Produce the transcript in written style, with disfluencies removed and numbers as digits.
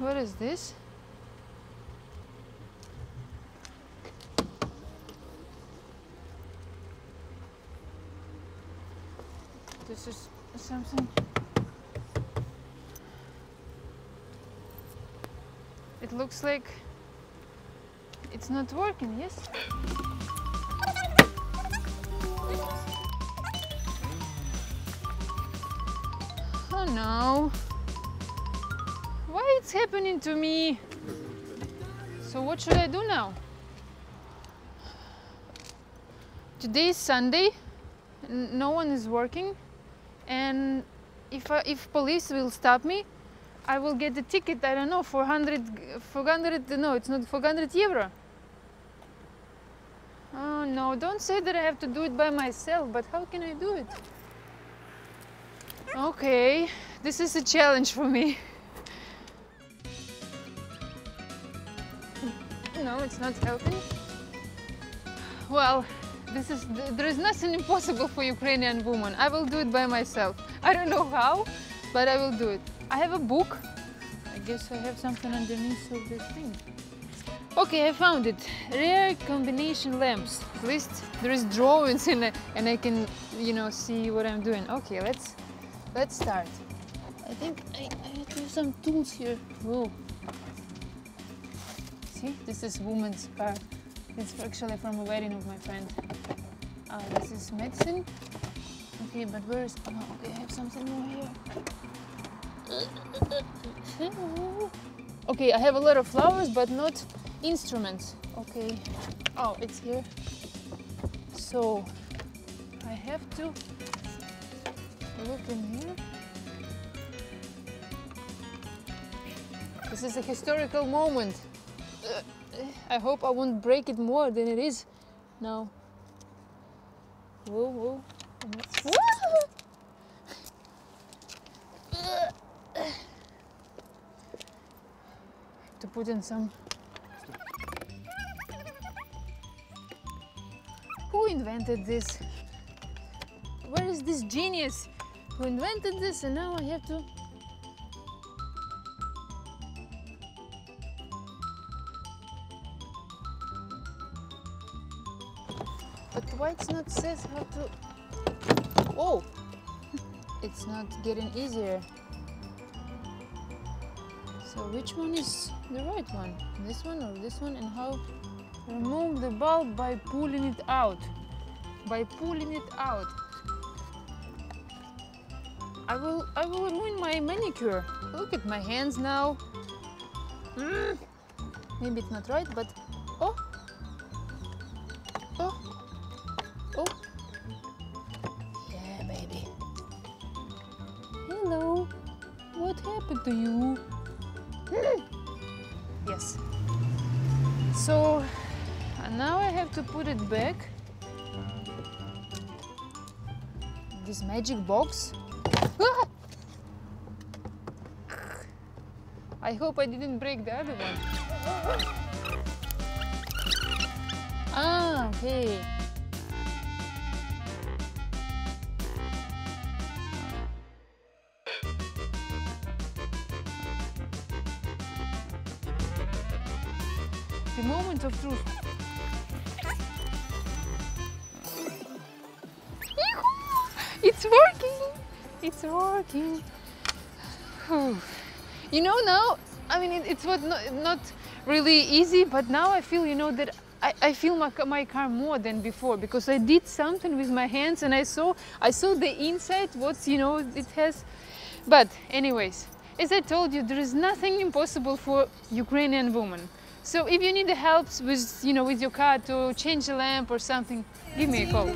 What is this? This is something. It looks like it's not working, yes? Oh no. Why it's happening to me? So what should I do now? Today is Sunday, no one is working, and if police will stop me, I will get a ticket, I don't know, 400, no, it's not 400 euro. Oh no, don't say that I have to do it by myself, but how can I do it? Okay, this is a challenge for me. No, it's not helping. Well, there is nothing impossible for Ukrainian woman. I will do it by myself. I don't know how, but I will do it. I have a book. I guess I have something underneath of this thing. Okay, I found it. Rare combination lamps. At least there is drawings in it, and I can, you know, see what I'm doing. Okay, let's start. I think I have to have some tools here. Whoa. See, this is woman's car. It's actually from a wedding of my friend. This is medicine. Okay, but where is... Oh, okay, I have something more here. Okay, I have a lot of flowers, but not instruments. Okay. Oh, it's here. So, I have to look in here. This is a historical moment. I hope I won't break it more than it is now. Whoa, whoa. To put in some. Who invented this? Where is this genius who invented this? And now I have to. But why it's not says how to... Oh! It's not getting easier. So which one is the right one? This one or this one? And how remove the bulb by pulling it out? By pulling it out. I will ruin my manicure. Look at my hands now. Maybe it's not right, but... Oh! Oh! Oh! Yeah, baby. Hello. What happened to you? Yes. So now I have to put it back. This magic box. Ah! I hope I didn't break the other one. Ah, okay. The moment of truth. It's working! It's working! You know, now, I mean, it's not really easy, but now I feel, you know, that I feel my car more than before, because I did something with my hands and I saw the inside, what's, you know, it has. But anyways, as I told you, there is nothing impossible for Ukrainian woman. So if you need the help with, you know, with your car to change the lamp or something, give me a call.